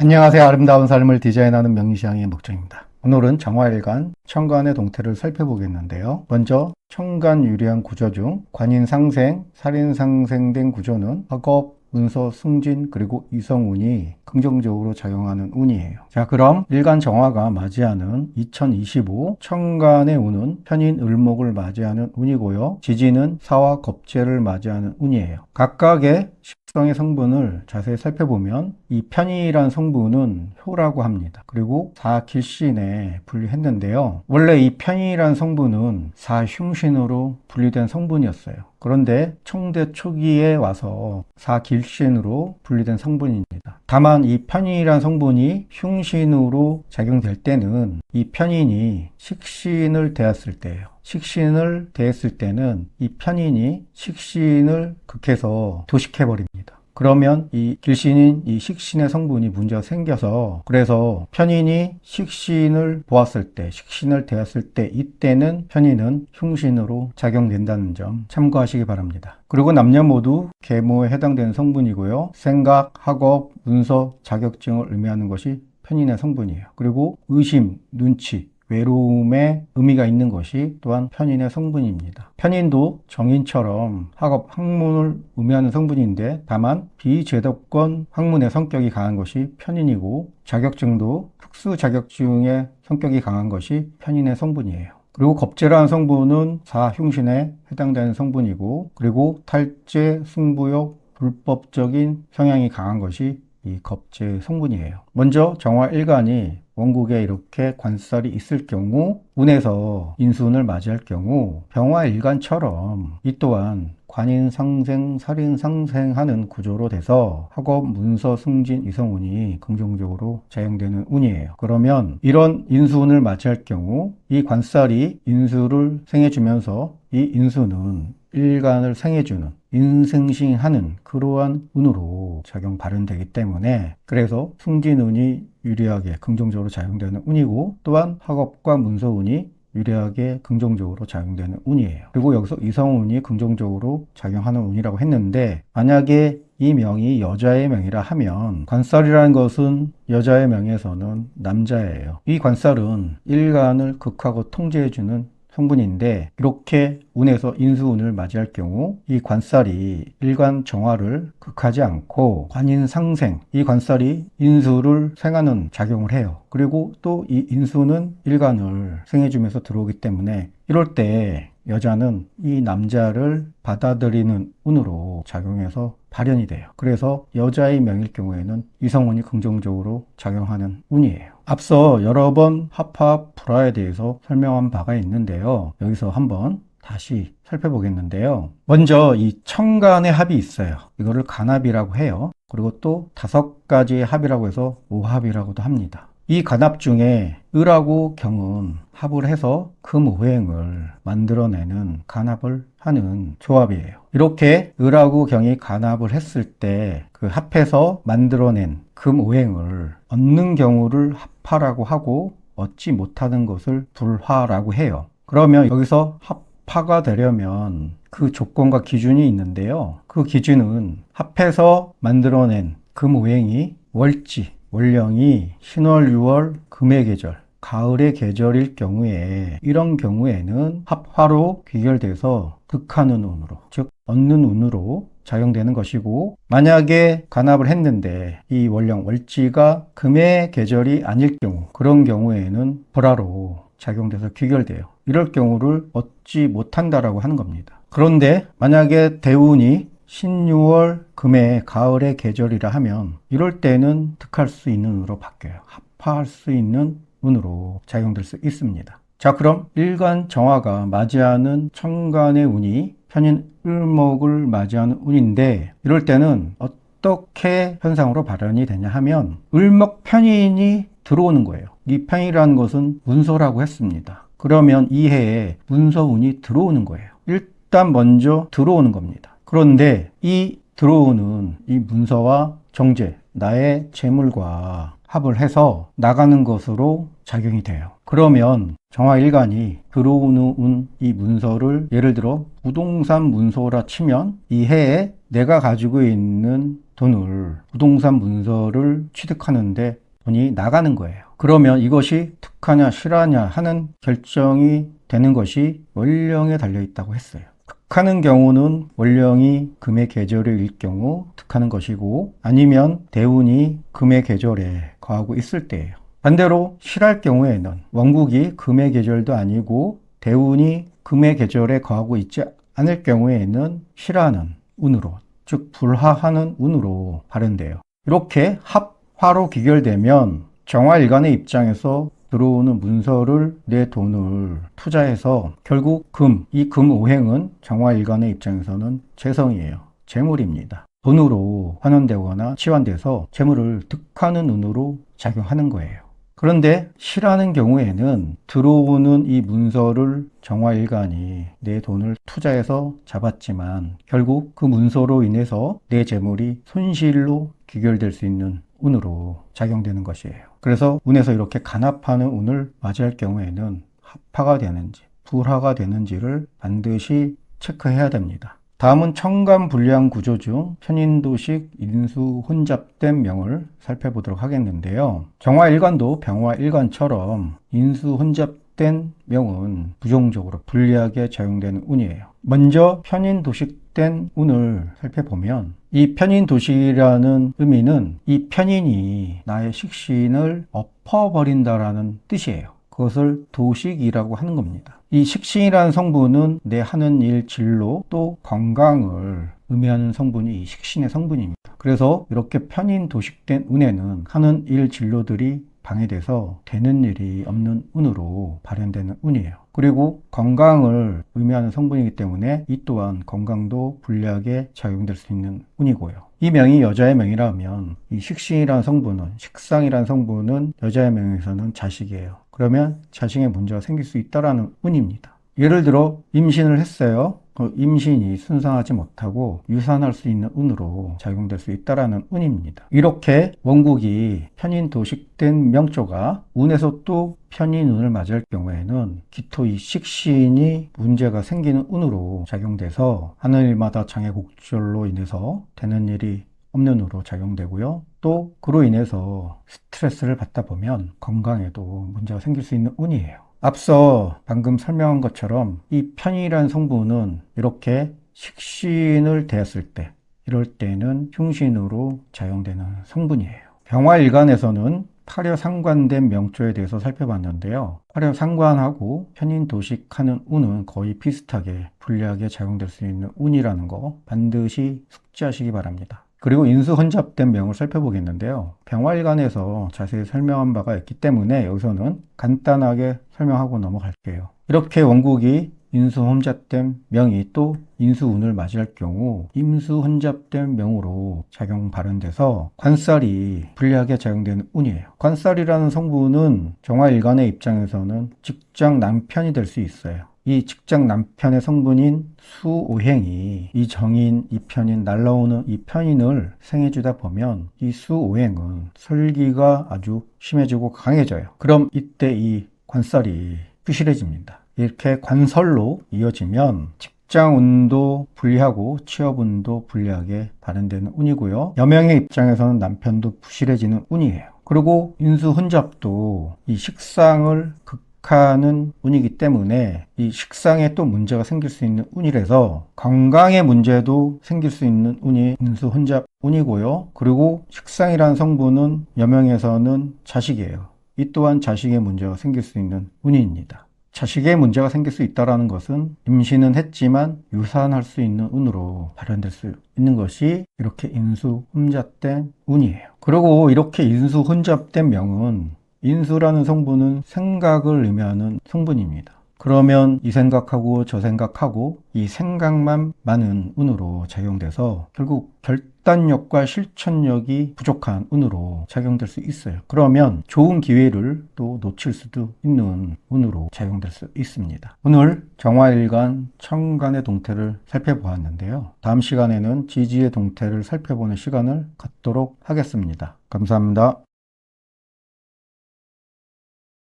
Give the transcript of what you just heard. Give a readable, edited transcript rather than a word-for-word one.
안녕하세요. 아름다운 삶을 디자인하는 명리시장의 목정입니다. 오늘은 정화일간, 천간의 동태를 살펴보겠는데요. 먼저 천간 유리한 구조 중 관인상생, 살인상생된 구조는 학업, 문서, 승진, 그리고 이성운이 긍정적으로 작용하는 운이에요. 자, 그럼 일간 정화가 맞이하는 2025 천간의 운은 편인 을목을 맞이하는 운이고요. 지지는 사와 겁재를 맞이하는 운이에요. 각각의 식성의 성분을 자세히 살펴보면 이 편인이란 성분은 효라고 합니다. 그리고 사길신에 분리했는데요. 원래 이 편인이란 성분은 사흉신으로 분리된 성분이었어요. 그런데 청대 초기에 와서 사길신으로 분리된 성분입니다. 다만 이 편인이란 성분이 흉신으로 작용될 때는 이 편인이 식신을 대했을 때예요. 식신을 대했을 때는 이 편인이 식신을 극해서 도식해버립니다. 그러면 이 길신인 이 식신의 성분이 문제가 생겨서, 그래서 편인이 식신을 보았을 때, 식신을 대했을 때, 이때는 편인은 흉신으로 작용된다는 점 참고하시기 바랍니다. 그리고 남녀 모두 계모에 해당되는 성분이고요. 생각, 학업, 문서, 자격증을 의미하는 것이 편인의 성분이에요. 그리고 의심, 눈치, 외로움에 의미가 있는 것이 또한 편인의 성분입니다. 편인도 정인처럼 학업, 학문을 의미하는 성분인데, 다만 비제도권 학문의 성격이 강한 것이 편인이고, 자격증도 특수 자격증의 성격이 강한 것이 편인의 성분이에요. 그리고 겁재라는 성분은 사흉신에 해당되는 성분이고, 그리고 탈재, 승부욕, 불법적인 성향이 강한 것이 이 겁재 성분이에요. 먼저 정화일간이 원국에 이렇게 관살이 있을 경우, 운에서 인수운을 맞이할 경우 병화일간처럼 이 또한 관인상생, 살인상생하는 구조로 돼서 학업, 문서, 승진, 이성운이 긍정적으로 작용되는 운이에요. 그러면 이런 인수운을 맞이할 경우 이 관살이 인수를 생해주면서 이 인수는 일간을 생해주는, 인생싱하는 그러한 운으로 작용 발현되기 때문에, 그래서 승진운이 유리하게 긍정적으로 작용되는 운이고, 또한 학업과 문서운이 유리하게 긍정적으로 작용되는 운이에요. 그리고 여기서 이성운이 긍정적으로 작용하는 운이라고 했는데, 만약에 이 명이 여자의 명이라 하면, 관살이라는 것은 여자의 명에서는 남자예요. 이 관살은 일간을 극하고 통제해주는 성분인데, 이렇게 운에서 인수운을 맞이할 경우 이 관살이 일간 정화를 극하지 않고 관인상생, 이 관살이 인수를 생하는 작용을 해요. 그리고 또 이 인수는 일간을 생해주면서 들어오기 때문에, 이럴 때 여자는 이 남자를 받아들이는 운으로 작용해서 발현이 돼요. 그래서 여자의 명일 경우에는 이성운이 긍정적으로 작용하는 운이에요. 앞서 여러 번 합합 불화에 대해서 설명한 바가 있는데요. 여기서 한번 다시 살펴보겠는데요. 먼저 이 천간의 합이 있어요. 이거를 간합이라고 해요. 그리고 또 5가지의 합이라고 해서 오합이라고도 합니다. 이 간합 중에 을하고 경은 합을 해서 금오행을 만들어내는 간합을 하는 조합이에요. 이렇게 을하고 경이 간합을 했을 때 그 합해서 만들어낸 금오행을 얻는 경우를 합화라고 하고, 얻지 못하는 것을 불화라고 해요. 그러면 여기서 합화가 되려면 그 조건과 기준이 있는데요. 그 기준은 합해서 만들어낸 금오행이 월지, 월령이 신월, 유월, 금의 계절, 가을의 계절일 경우에, 이런 경우에는 합화로 귀결돼서 득하는 운으로, 즉 얻는 운으로 작용되는 것이고, 만약에 간합을 했는데 이 월령, 월지가 금의 계절이 아닐 경우, 그런 경우에는 불화로 작용돼서 귀결돼요. 이럴 경우를 얻지 못한다라고 하는 겁니다. 그런데 만약에 대운이 신유월 금의 가을의 계절이라 하면, 이럴 때는 득할 수 있는 운으로 바뀌어요. 합화할 수 있는 운으로 작용될 수 있습니다. 자, 그럼 일간 정화가 맞이하는 천간의 운이 편인 을목을 맞이하는 운인데, 이럴 때는 어떻게 현상으로 발현이 되냐 하면, 을목 편인이 들어오는 거예요. 이 편이라는 것은 문서라고 했습니다. 그러면 이 해에 문서운이 들어오는 거예요. 일단 먼저 들어오는 겁니다. 그런데 이 들어오는 이 문서와 정제, 나의 재물과 합을 해서 나가는 것으로 작용이 돼요. 그러면 정화일간이 들어오는 운, 이 문서를 예를 들어 부동산 문서라 치면 이 해에 내가 가지고 있는 돈을 부동산 문서를 취득하는데 돈이 나가는 거예요. 그러면 이것이 특하냐 실하냐 하는 결정이 되는 것이 월령에 달려 있다고 했어요. 특하는 경우는 월령이 금의 계절일 경우 특하는 것이고, 아니면 대운이 금의 계절에 거하고 있을 때예요. 반대로 실할 경우에는 원국이 금의 계절도 아니고 대운이 금의 계절에 거하고 있지 않을 경우에는 실하는 운으로, 즉 불화하는 운으로 발현돼요. 이렇게 합화로 귀결되면 정화일간의 입장에서 들어오는 문서를 내 돈을 투자해서 결국 이 금 오행은 정화일간의 입장에서는 재성이에요. 재물입니다. 돈으로 환원되거나 치환돼서 재물을 득하는 운으로 작용하는 거예요. 그런데 실하는 경우에는 들어오는 이 문서를 정화일간이 내 돈을 투자해서 잡았지만 결국 그 문서로 인해서 내 재물이 손실로 귀결될 수 있는 운으로 작용되는 것이에요. 그래서 운에서 이렇게 간합하는 운을 맞이할 경우에는 합화가 되는지 불화가 되는지를 반드시 체크해야 됩니다. 다음은 천간불량 구조 중 편인도식 인수 혼잡된 명을 살펴보도록 하겠는데요. 정화일간도 병화일간처럼 인수 혼잡된 명은 부정적으로 불리하게 작용되는 운이에요. 먼저 편인도식된 운을 살펴보면 이 편인도식이라는 의미는 이 편인이 나의 식신을 엎어버린다라는 뜻이에요. 그것을 도식이라고 하는 겁니다. 이 식신이라는 성분은 내 하는 일 진로 또 건강을 의미하는 성분이 이 식신의 성분입니다. 그래서 이렇게 편인 도식된 운에는 하는 일 진로들이 방해돼서 되는 일이 없는 운으로 발현되는 운이에요. 그리고 건강을 의미하는 성분이기 때문에 이 또한 건강도 불리하게 작용될 수 있는 운이고요. 이 명이 여자의 명이라면 이 식신이라는 성분은, 식상이라는 성분은 여자의 명에서는 자식이에요. 그러면 자식에 문제가 생길 수 있다라는 운입니다. 예를 들어 임신을 했어요. 임신이 순상하지 못하고 유산할 수 있는 운으로 작용될 수 있다라는 운입니다. 이렇게 원국이 편인도식된 명조가 운에서 또 편인운을 맞이할 경우에는 기토 이 식신이 문제가 생기는 운으로 작용돼서 하는 일마다 장애곡절로 인해서 되는 일이 없는 운으로 작용되고요. 또 그로 인해서 스트레스를 받다 보면 건강에도 문제가 생길 수 있는 운이에요. 앞서 방금 설명한 것처럼 이 편이라는 성분은 이렇게 식신을 대했을 때, 이럴 때는 흉신으로 작용되는 성분이에요. 병화일간에서는 파려상관된 명조에 대해서 살펴봤는데요. 파려상관하고 편인도식하는 운은 거의 비슷하게 불리하게 작용될 수 있는 운이라는 거 반드시 숙지하시기 바랍니다. 그리고 인수혼잡된 명을 살펴보겠는데요. 병화일간에서 자세히 설명한 바가 있기 때문에 여기서는 간단하게 설명하고 넘어갈게요. 이렇게 원국이 인수혼잡된 명이 또 인수운을 맞이할 경우 임수혼잡된 명으로 작용 발현돼서 관살이 불리하게 작용되는 운이에요. 관살이라는 성분은 정화일간의 입장에서는 직장 남편이 될 수 있어요. 이 직장 남편의 성분인 수오행이 이 정인, 이 편인, 날라오는 이 편인을 생해주다 보면 이 수오행은 설기가 아주 심해지고 강해져요. 그럼 이때 이 관살이 부실해집니다. 이렇게 관설로 이어지면 직장운도 불리하고 취업운도 불리하게 발현되는 운이고요. 여명의 입장에서는 남편도 부실해지는 운이에요. 그리고 인수혼잡도 이 식상을 하는 운이기 때문에 이 식상에 또 문제가 생길 수 있는 운이라서 건강에 문제도 생길 수 있는 운이 인수혼잡 운이고요. 그리고 식상이라는 성분은 여명에서는 자식이에요. 이 또한 자식에 문제가 생길 수 있는 운입니다. 자식에 문제가 생길 수 있다는 것은 임신은 했지만 유산할 수 있는 운으로 발현될 수 있는 것이 이렇게 인수혼잡된 운이에요. 그리고 이렇게 인수혼잡된 명은 인수라는 성분은 생각을 의미하는 성분입니다. 그러면 이 생각하고 저 생각하고 이 생각만 많은 운으로 작용돼서 결국 결단력과 실천력이 부족한 운으로 작용될 수 있어요. 그러면 좋은 기회를 또 놓칠 수도 있는 운으로 작용될 수 있습니다. 오늘 정화일간 천간의 동태를 살펴보았는데요. 다음 시간에는 지지의 동태를 살펴보는 시간을 갖도록 하겠습니다. 감사합니다.